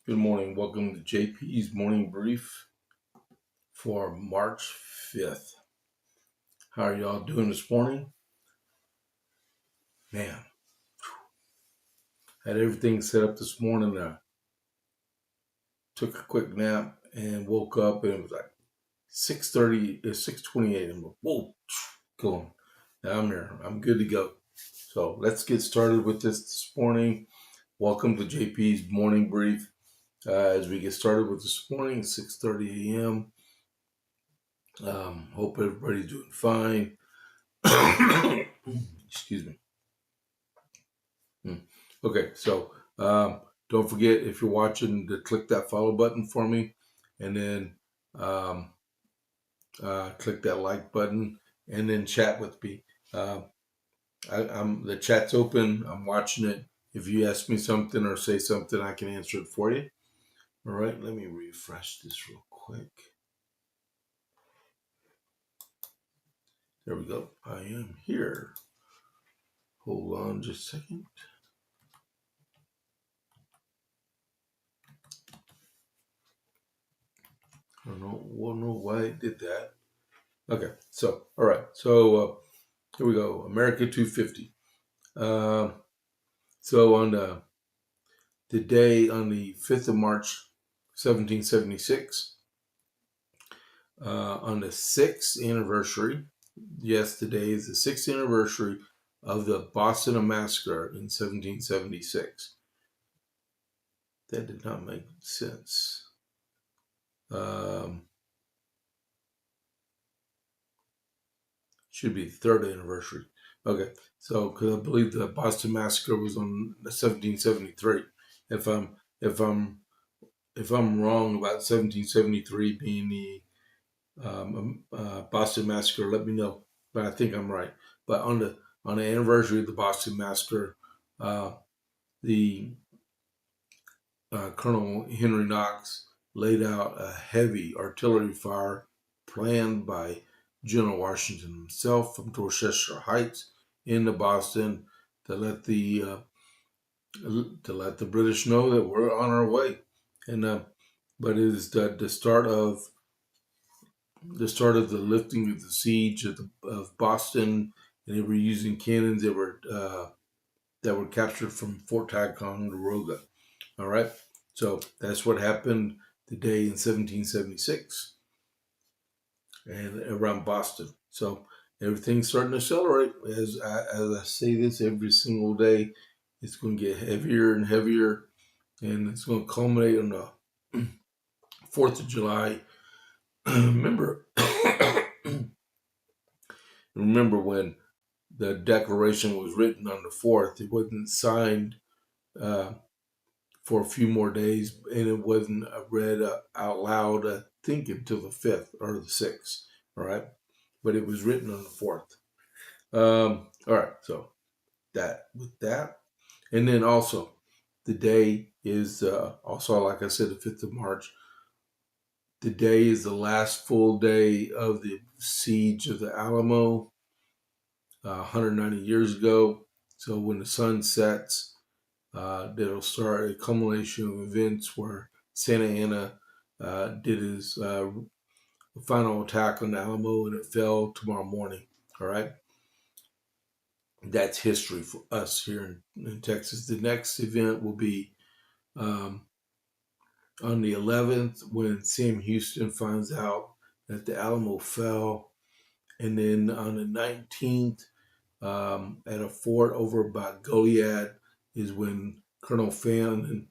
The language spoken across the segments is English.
Good morning. Welcome to JP's morning brief for March 5th. How are y'all doing this morning? Man, had everything set up this morning. Took a quick nap and woke up and it was like 6:30, 6:28. I'm like, whoa, going. Now I'm here. I'm good to go. So let's get started with this morning. Welcome to JP's morning brief. As we get started with this morning, 6:30 a.m. Hope everybody's doing fine. Excuse me. Okay, so don't forget, if you're watching, to click that follow button for me, and then um, click that like button, and then chat with me. The chat's open. I'm watching it. If you ask me something or say something, I can answer it for you. All right, let me refresh this real quick. There we go. I am here. Hold on just a second. I don't know why I did that. Okay, so all right, so here we go. America 250. So on the day on the 5th of March, 1776, on the 6th anniversary, yes, today is the 6th anniversary of the Boston Massacre in 1776. That did not make sense. Should be the 3rd anniversary. Okay, so because I believe the Boston Massacre was on 1773. If I'm wrong about 1773 being the Boston Massacre, let me know. But I think I'm right. But on the anniversary of the Boston Massacre, the Colonel Henry Knox laid out a heavy artillery fire planned by General Washington himself from Dorchester Heights into Boston to let the British know that we're on our way. And but it is the start of the lifting of the siege of Boston, and they were using cannons that were captured from Fort Ticonderoga. All right, so that's what happened the day in 1776 and around Boston. So everything's starting to accelerate. As I say this every single day, it's going to get heavier and heavier, and it's going to culminate on the 4th of July. Remember when the Declaration was written on the 4th, it wasn't signed for a few more days, and it wasn't read out loud, I think, until the 5th or the 6th, all right? But it was written on the 4th. All right, so with that. And then also, the day is also, like I said, the 5th of March. The day is the last full day of the siege of the Alamo, 190 years ago. So when the sun sets, that'll start a culmination of events where Santa Anna did his final attack on the Alamo, and it fell tomorrow morning. All right. That's history for us here in Texas. The next event will be on the 11th, when Sam Houston finds out that the Alamo fell. And then on the 19th, at a fort over by Goliad, is when Colonel Fannin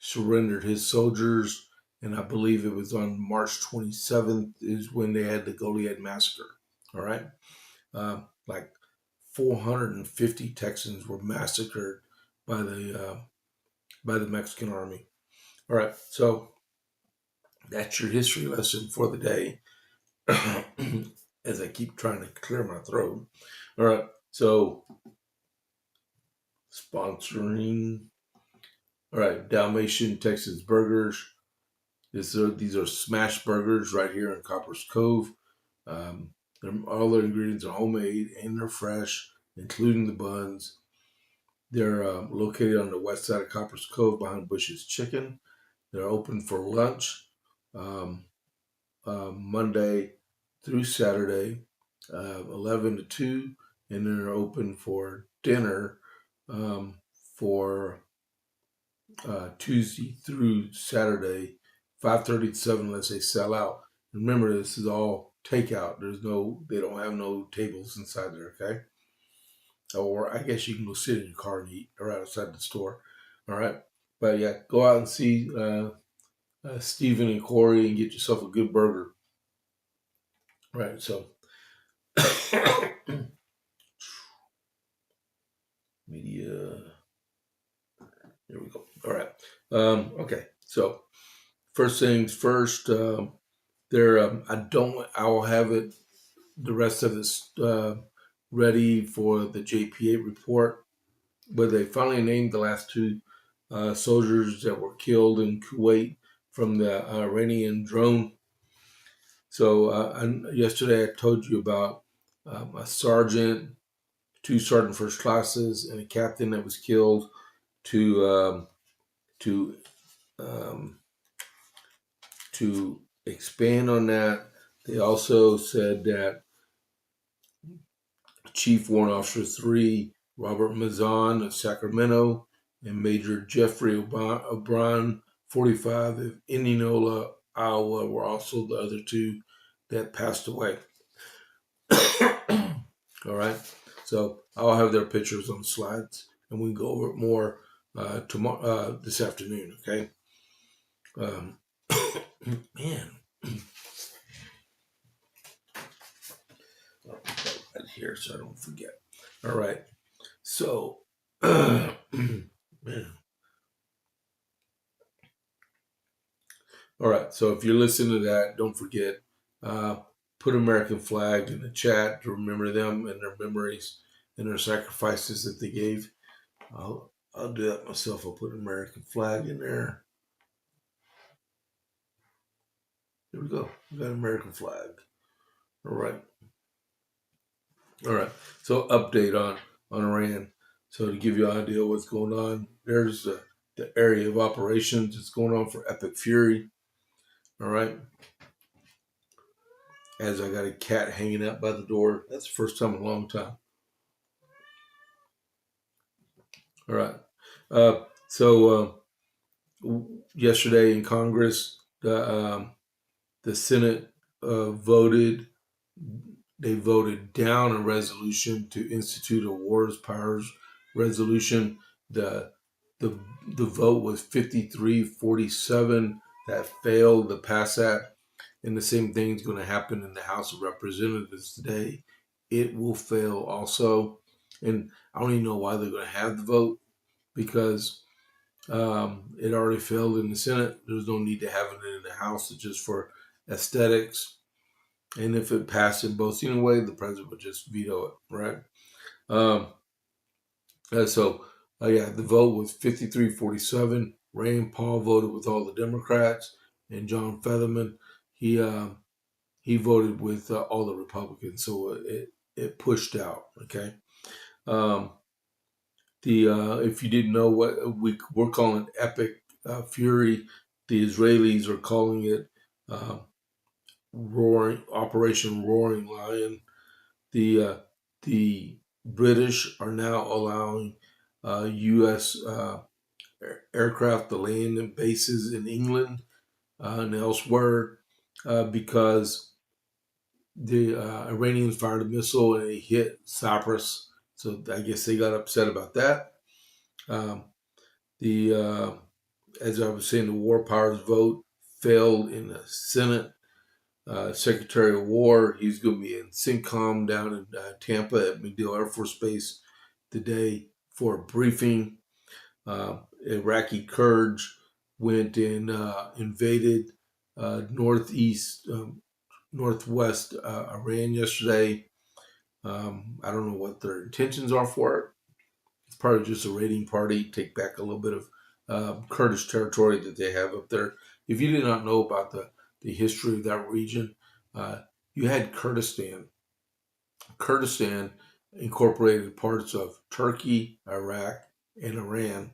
surrendered his soldiers. And I believe it was on March 27th is when they had the Goliad massacre. All right. Like 450 Texans were massacred by the Mexican army. All right. So that's your history lesson for the day. As I keep trying to clear my throat. All right. So sponsoring. All right, Dalmatian Texas Burgers. These are smash burgers right here in Copper's Cove. All their ingredients are homemade and they're fresh, including the buns. They're located on the west side of Copper's Cove behind Bush's Chicken. They're open for lunch Monday through Saturday, 11 to 2, and then they're open for dinner for Tuesday through Saturday, 5:30 to 7, unless they sell out. Remember, this is all takeout. They don't have no tables inside there, okay? Or I guess you can go sit in your car and eat right outside the store. All right. But yeah, go out and see Stephen and Corey and get yourself a good burger. Right. So, media. There we go. All right. Okay. So, first things first. I will have it. The rest of this ready for the JP8 report, but they finally named the last two soldiers that were killed in Kuwait from the Iranian drone. So yesterday I told you about a sergeant, two sergeant first classes, and a captain that was killed. To expand on that, they also said that Chief Warrant Officer 3, Robert Mazan of Sacramento, and Major Jeffrey O'Brien, 45, of Indianola, Iowa, were also the other two that passed away. All right. So I'll have their pictures on the slides, and we can go over it more tomorrow, this afternoon. Okay. Man. I'll put that right here so I don't forget. All right. So, man. All right. So if you're listening to that, don't forget, put American flag in the chat to remember them and their memories and their sacrifices that they gave. I'll do that myself. I'll put an American flag in there. There we go. We got an American flag. All right. All right. So update on Iran. So to give you an idea of what's going on, there's the area of operations that's going on for Epic Fury. All right. As I got a cat hanging out by the door. That's the first time in a long time. All right. So yesterday in Congress, the Senate voted. They voted down a resolution to institute a wars powers resolution. The vote was 53-47. That failed to pass that. And the same thing is going to happen in the House of Representatives today. It will fail also. And I don't even know why they're going to have the vote, because it already failed in the Senate. There's no need to have it in the House. It's just for aesthetics. And if it passed in both anyway, the president would just veto it, right? The vote was 53-47. Rand Paul voted with all the Democrats, and John Fetterman, he voted with all the Republicans. So it pushed out. Okay. If you didn't know, what we're calling Epic Fury, the Israelis are calling it Operation Roaring Lion. The British are now allowing U.S. Aircraft to land in bases in England and elsewhere because the Iranians fired a missile and it hit Cyprus. So I guess they got upset about that. As I was saying, the war powers vote failed in the Senate. Secretary of War, he's going to be in CENTCOM down in Tampa at MacDill Air Force Base today for a briefing. Iraqi Kurds went and invaded northwest Iran yesterday. I don't know what their intentions are for it. It's probably just a raiding party, take back a little bit of Kurdish territory that they have up there. If you did not know about the history of that region, you had Kurdistan. Kurdistan incorporated parts of Turkey, Iraq, and Iran.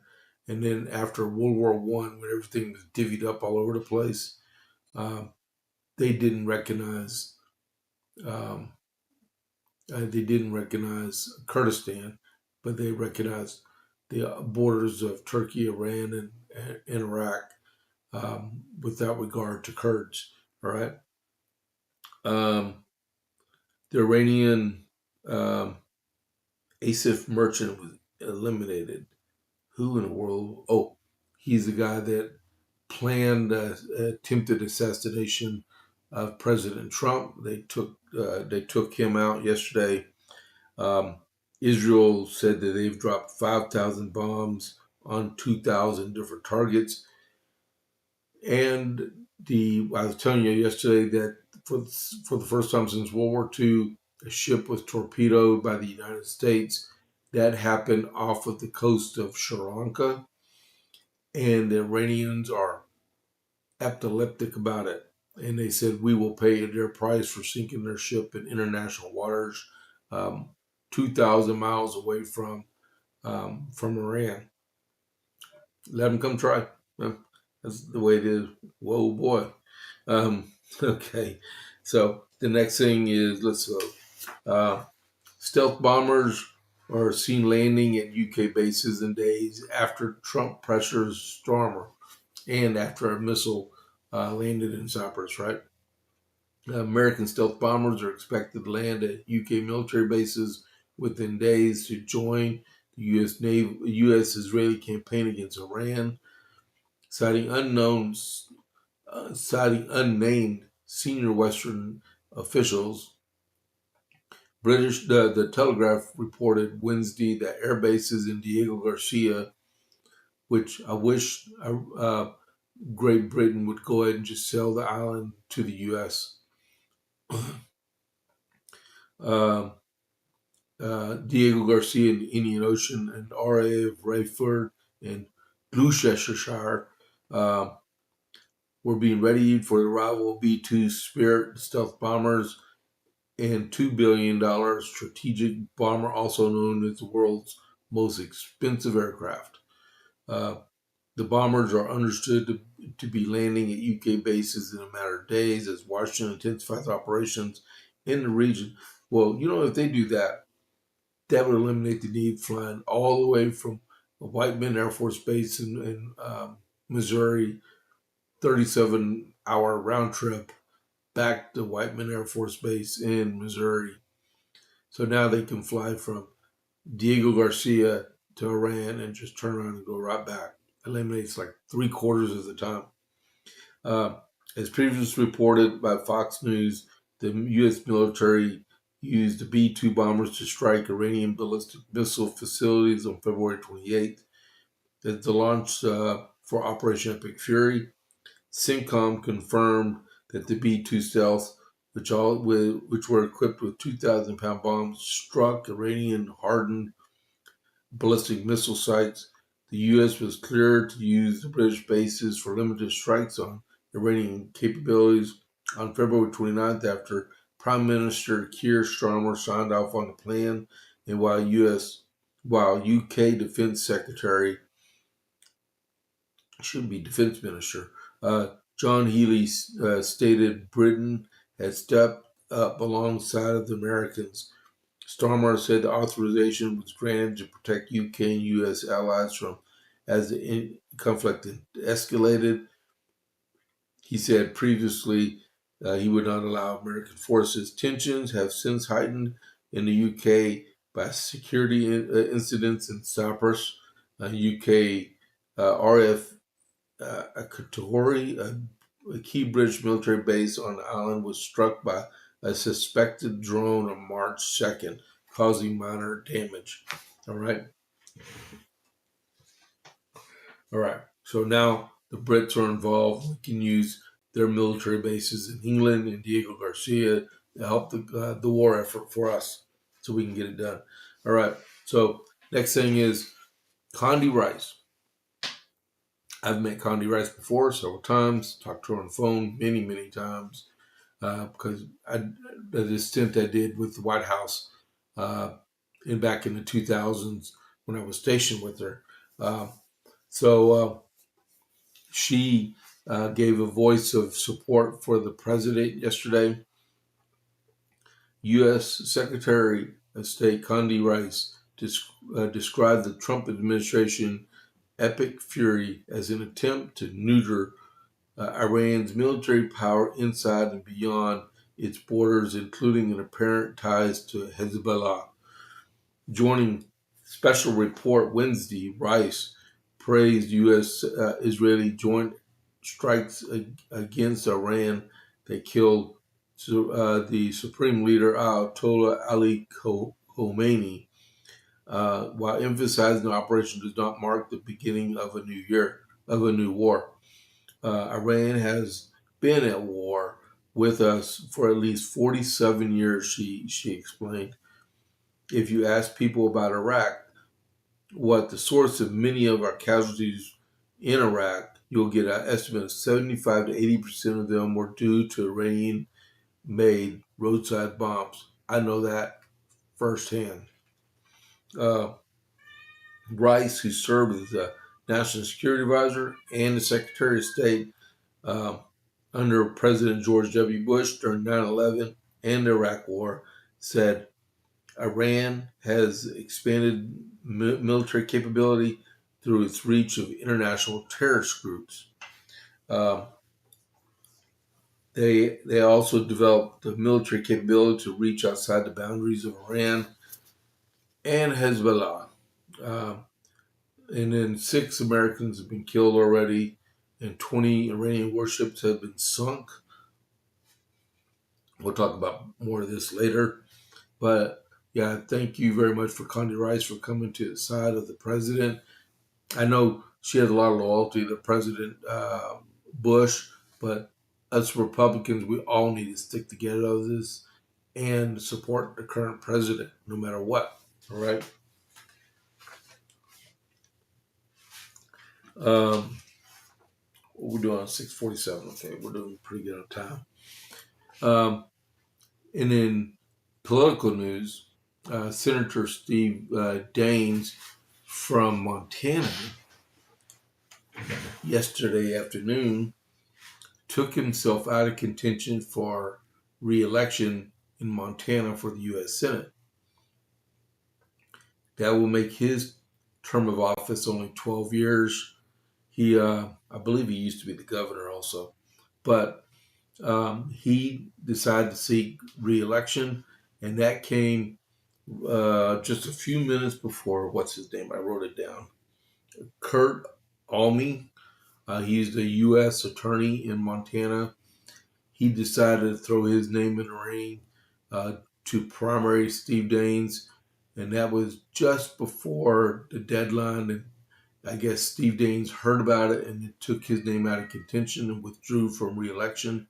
And then after World War One, when everything was divvied up all over the place, um, they didn't recognize um, Kurdistan, but they recognized the borders of Turkey, Iran, and Iraq, without regard to Kurds. All right. Um, the Iranian um, Asif merchant was eliminated. Who in the world? Oh, he's the guy that planned attempted assassination of President Trump. They took him out yesterday. Um, Israel said that they've dropped 5,000 bombs on 2,000 different targets. And I was telling you yesterday that for the first time since World War II, a ship was torpedoed by the United States. That happened off of the coast of Sri Lanka, and the Iranians are epileptic about it. And they said, we will pay their price for sinking their ship in international waters, um, 2,000 miles away from Iran. Let them come try. That's the way it is. Whoa, boy. Okay. So the next thing is, let's go. Stealth bombers are seen landing at UK bases in days after Trump pressures Starmer and after a missile landed in Cyprus, right? American stealth bombers are expected to land at UK military bases within days to join the U.S. Israeli campaign against Iran, citing unnamed senior Western officials. The Telegraph reported Wednesday that air bases in Diego Garcia, which I wish Great Britain would go ahead and just sell the island to the U.S. uh, Diego Garcia in the Indian Ocean and RA of Rayford and Gloucestershire were being readied for the arrival of B-2 Spirit stealth bombers and $2 billion strategic bomber, also known as the world's most expensive aircraft. The bombers are understood to be landing at UK bases in a matter of days as Washington intensifies operations in the region. Well, if they do that, that would eliminate the need flying all the way from a Whiteman Air Force Base in Missouri, 37-hour round trip back to Whiteman Air Force Base in Missouri. So now they can fly from Diego Garcia to Iran and just turn around and go right back. Eliminates like 3/4 of the time. As previously reported by Fox News, the U.S. military used the B-2 bombers to strike Iranian ballistic missile facilities on February 28th. At the launch for Operation Epic Fury, CENTCOM confirmed that the B-2 stealth, which were equipped with 2,000-pound bombs, struck Iranian-hardened ballistic missile sites. The U.S. was cleared to use the British bases for limited strikes on Iranian capabilities on February 29th after Prime Minister Keir Starmer signed off on the plan, and while UK Defense Secretary, should be Defense Minister, John Healey stated Britain had stepped up alongside of the Americans. Starmer said the authorization was granted to protect UK and US allies from as the conflict escalated. He said previously he would not allow American forces. Tensions have since heightened in the UK by security incidents in Cyprus. UK RF Akatori, a key British military base on the island, was struck by a suspected drone on March 2nd, causing minor damage. All right. So now the Brits are involved. We can use their military bases in England and Diego Garcia to help the war effort for us, so we can get it done. All right. So next thing is Condi Rice. I've met Condi Rice before several times. Talked to her on the phone many, many times. Because the stint I did with the White House back in the 2000s when I was stationed with her. Uh, so she gave a voice of support for the president yesterday. U.S. Secretary of State Condi Rice described the Trump administration epic fury as an attempt to neuter Iran's military power inside and beyond its borders, including an apparent ties to Hezbollah. Joining special report Wednesday, Rice praised U.S. Israeli joint strikes against Iran that killed the supreme leader Ayatollah Ali Khomeini, while emphasizing the operation does not mark the beginning of a new war. Iran has been at war with us for at least 47 years, she explained. If you ask people about Iraq, what the source of many of our casualties in Iraq, you'll get an estimate of 75 to 80% of them were due to Iranian-made roadside bombs. I know that firsthand. Rice, who served as the National Security Advisor and the Secretary of State uh, under President George W. Bush during 9/11 and the Iraq War, said Iran has expanded military capability through its reach of international terrorist groups. Um, they also developed the military capability to reach outside the boundaries of Iran and Hezbollah. Um, and then 6 Americans have been killed already, and 20 Iranian warships have been sunk. We'll talk about more of this later. But yeah, thank you very much for Condi Rice for coming to the side of the president. I know she has a lot of loyalty to President Bush, but us Republicans, we all need to stick together on this and support the current president, no matter what. All right. What we're doing on 6:47. Okay, we're doing pretty good on time. And in political news, Senator Steve Daines from Montana yesterday afternoon took himself out of contention for re-election in Montana for the U.S. Senate. That will make his term of office only 12 years. I believe he used to be the governor also, but he decided to seek re-election, and that came just a few minutes before, what's his name? I wrote it down. Kurt Alme. He's the U.S. attorney in Montana. He decided to throw his name in the ring to primary Steve Daines, and that was just before the deadline. And I guess Steve Daines heard about it and took his name out of contention and withdrew from re-election.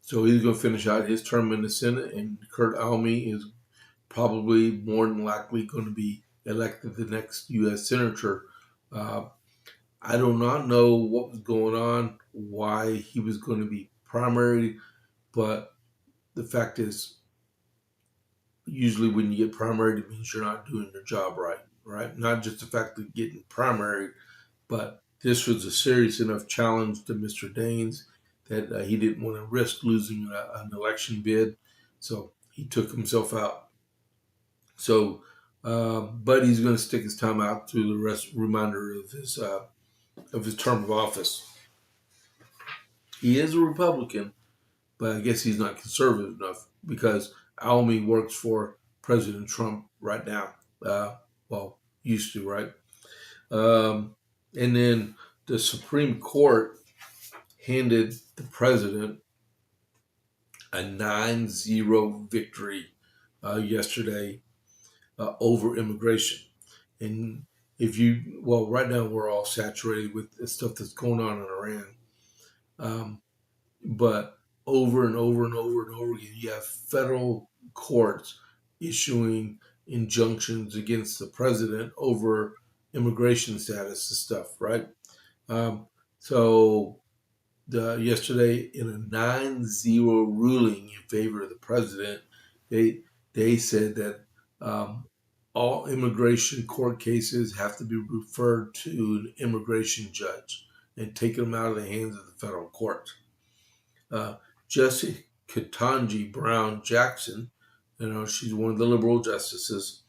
So he's going to finish out his term in the Senate, and Kurt Alme is probably more than likely going to be elected the next U.S. Senator. I do not know what was going on, why he was going to be primary, but the fact is, usually when you get primary, it means you're not doing your job right? Not just the fact of getting primary, but this was a serious enough challenge to Mr. Daines that he didn't want to risk losing an election bid, so he took himself out. So, but he's going to stick his time out through the remainder of his term of office. He is a Republican, but I guess he's not conservative enough because Alme works for President Trump right now. Well, used to, right? And then the Supreme Court handed the president a 9-0 victory yesterday over immigration. And right now we're all saturated with the stuff that's going on in Iran. But over and over and over and over again, you have federal courts issuing injunctions against the president over immigration status and stuff, right? So yesterday, in a 9-0 ruling in favor of the president, they said that all immigration court cases have to be referred to an immigration judge and taken them out of the hands of the federal court. Jesse Ketanji Brown Jackson, she's one of the liberal justices,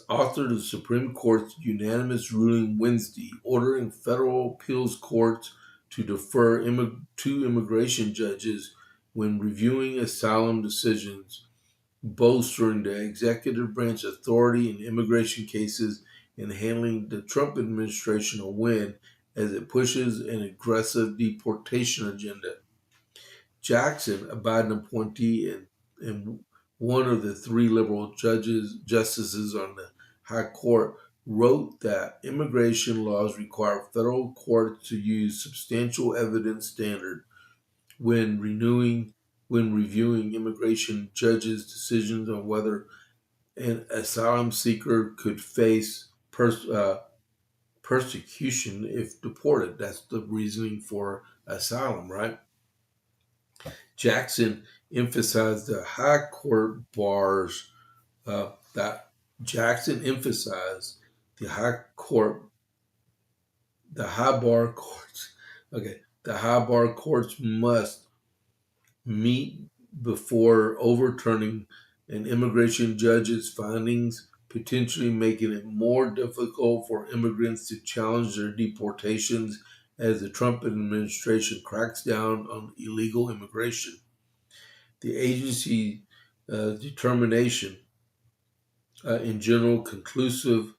authored the Supreme Court's unanimous ruling Wednesday ordering federal appeals courts to defer to immigration judges when reviewing asylum decisions, bolstering the executive branch authority in immigration cases and handling the Trump administration a win as it pushes an aggressive deportation agenda. Jackson, a Biden appointee and one of the three liberal justices on the High Court, wrote that immigration laws require federal courts to use substantial evidence standard when reviewing immigration judges' decisions on whether an asylum seeker could face persecution if deported. That's the reasoning for asylum, right? Jackson emphasized the high court bars that Jackson emphasized the high bar courts. Okay, the high bar courts must meet before overturning an immigration judge's findings, potentially making it more difficult for immigrants to challenge their deportations as the Trump administration cracks down on illegal immigration. The agency's determination, in general, conclusive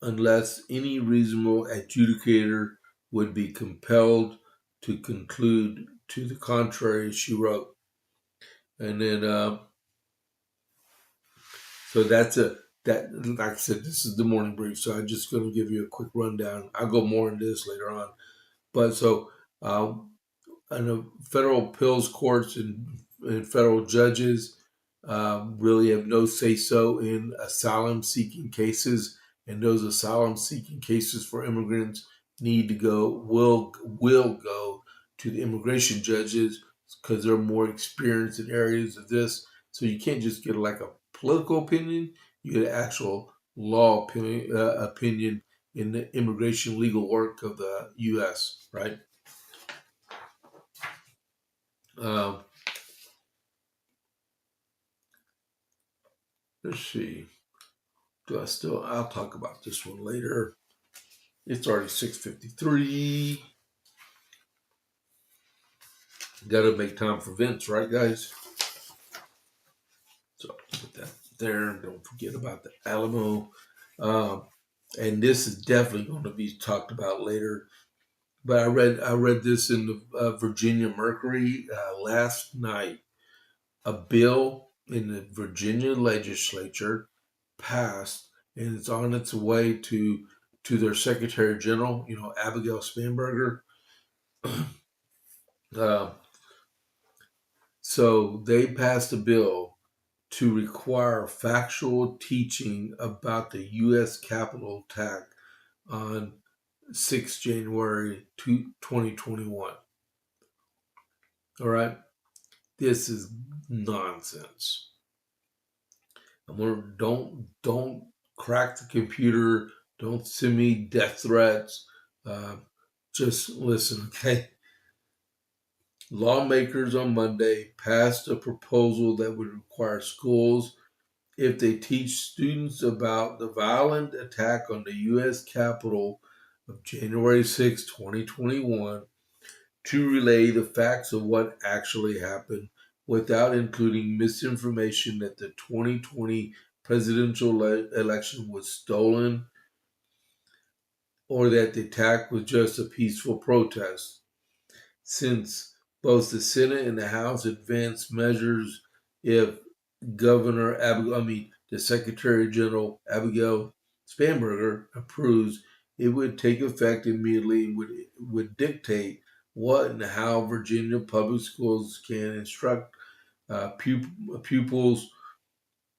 unless any reasonable adjudicator would be compelled to conclude to the contrary, she wrote. And then, so that's that. Like I said, this is the morning brief, so I'm just going to give you a quick rundown. I'll go more into this later on. But so, I know federal appeals courts and federal judges really have no say-so in asylum-seeking cases, and those asylum-seeking cases for immigrants will go to the immigration judges because they're more experienced in areas of this. So you can't just get like a political opinion; you get an actual law opinion in the immigration legal work of the U.S. Right? Let's see. I'll talk about this one later. It's already 6:53. Got to make time for Vince, right, guys? So put that there. Don't forget about the Alamo. And this is definitely going to be talked about later. But I read this in the Virginia Mercury last night. A bill in the Virginia legislature passed, and it's on its way to their Secretary General, Abigail Spanberger. So they passed a bill to require factual teaching about the U.S. Capitol attack on 6 January 2021. All right, this is nonsense. Don't crack the computer. Don't send me death threats. Just listen, okay? Lawmakers on Monday passed a proposal that would require schools, if they teach students about the violent attack on the U.S. Capitol of January 6, 2021, to relay the facts of what actually happened without including misinformation that the 2020 presidential election was stolen or that the attack was just a peaceful protest. Since both the Senate and the House advanced measures, if the Secretary General Abigail Spanberger approves, it would take effect immediately and would dictate what and how Virginia public schools can instruct pupils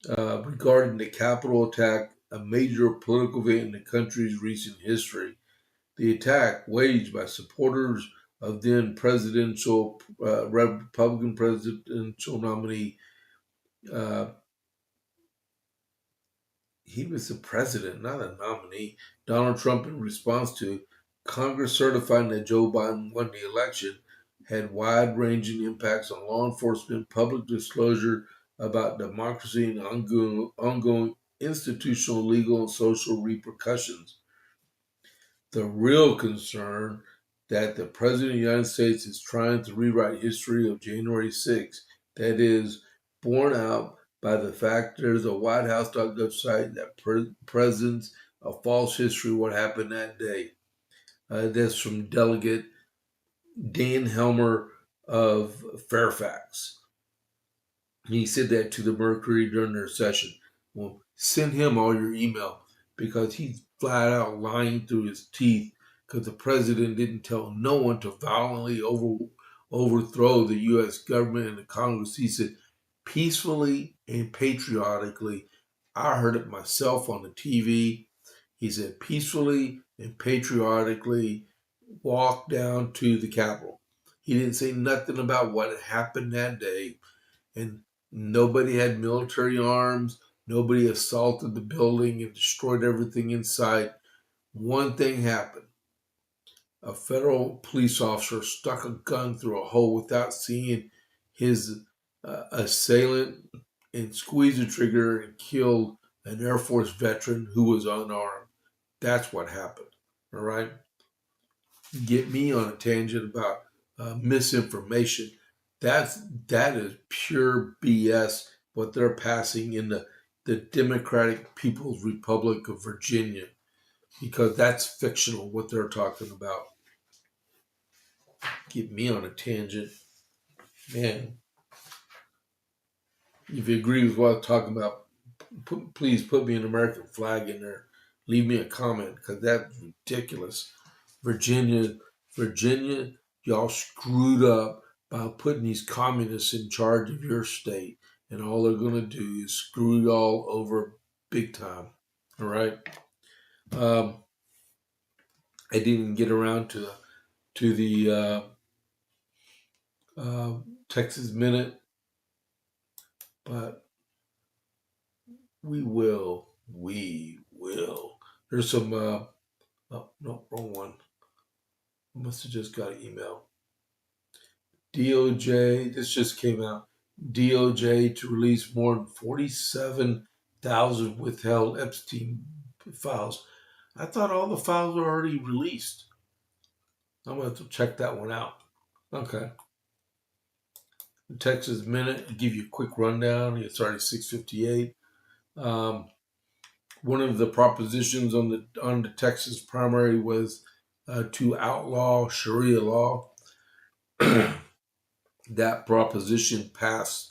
regarding the Capitol attack, a major political event in the country's recent history. The attack, waged by supporters of then Republican presidential nominee he was the president, not a nominee. Donald Trump, in response to Congress certifying that Joe Biden won the election, had wide-ranging impacts on law enforcement, public disclosure about democracy, and ongoing institutional, legal, and social repercussions. The real concern that the President of the United States is trying to rewrite history of January 6th, that is borne out by the fact there's a whitehouse.gov site that presents a false history of what happened that day. That's from Delegate Dan Helmer of Fairfax. He said that to the Mercury during their session. Well, send him all your email because he's flat out lying through his teeth because the president didn't tell no one to violently overthrow the U.S. government and the Congress. He said peacefully and patriotically. I heard it myself on the TV. He said peacefully and patriotically walk down to the Capitol. He didn't say nothing about what had happened that day. And nobody had military arms. Nobody assaulted the building and destroyed everything in sight. One thing happened. A federal police officer stuck a gun through a hole without seeing his assailant and squeezed the trigger and killed an Air Force veteran who was unarmed. That's what happened. All right? Get me on a tangent about misinformation. That is pure BS. What they're passing in the Democratic People's Republic of Virginia, because that's fictional. What they're talking about. Get me on a tangent, man. If you agree with what I'm talking about, please put me an American flag in there. Leave me a comment because that's ridiculous. Virginia, y'all screwed up by putting these communists in charge of your state, and all they're going to do is screw y'all over big time. All right. I didn't get around to the Texas Minute, but we will. There's some. Oh no, wrong one. I must have just got an email. DOJ, this just came out. DOJ to release more than 47,000 withheld Epstein files. I thought all the files were already released. I'm going to have to check that one out. Okay. The Texas Minute, I'll give you a quick rundown. It's already 6:58. One of the propositions on the Texas primary was to outlaw Sharia law. That proposition passed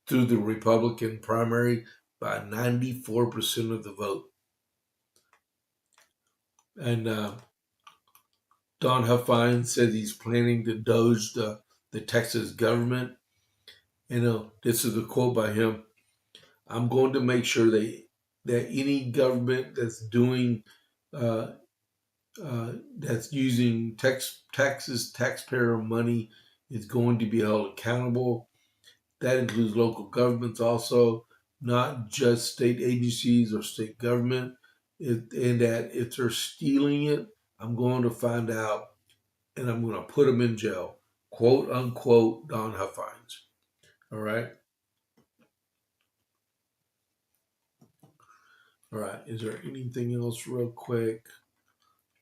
through the Republican primary by 94% of the vote. And Don Huffine said he's planning to doge the Texas government. This is a quote by him. I'm going to make sure that any government that's doing that's using Texas taxpayer money is going to be held accountable. That includes local governments also, not just state agencies or state government. And that if they're stealing it, I'm going to find out and I'm going to put them in jail. Quote unquote, Don Huffines. All right. All right. Is there anything else real quick?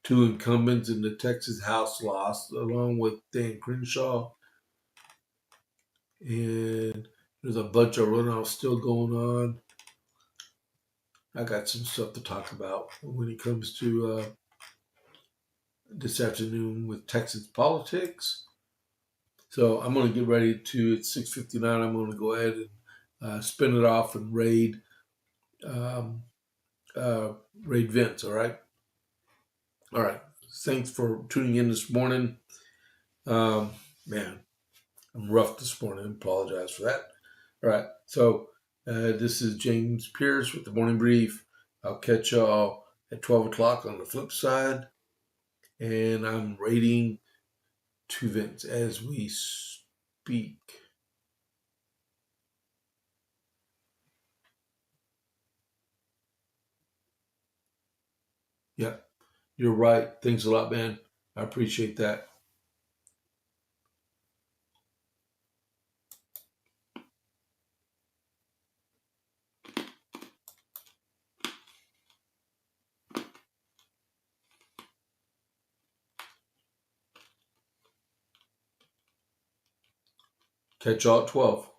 2 incumbents in the Texas House lost, along with Dan Crenshaw. And there's a bunch of runoffs still going on. I got some stuff to talk about when it comes to this afternoon with Texas politics. So I'm going to get ready to, at 6:59, I'm going to go ahead and spin it off and raid Vince, all right? All right. Thanks for tuning in this morning. Man, I'm rough this morning. I apologize for that. All right. So this is James Pierce with the Morning Brief. I'll catch y'all at 12 o'clock on the flip side. And I'm raiding 2 Vince as we speak. Yeah, you're right. Thanks a lot, man. I appreciate that. Catch y'all at 12.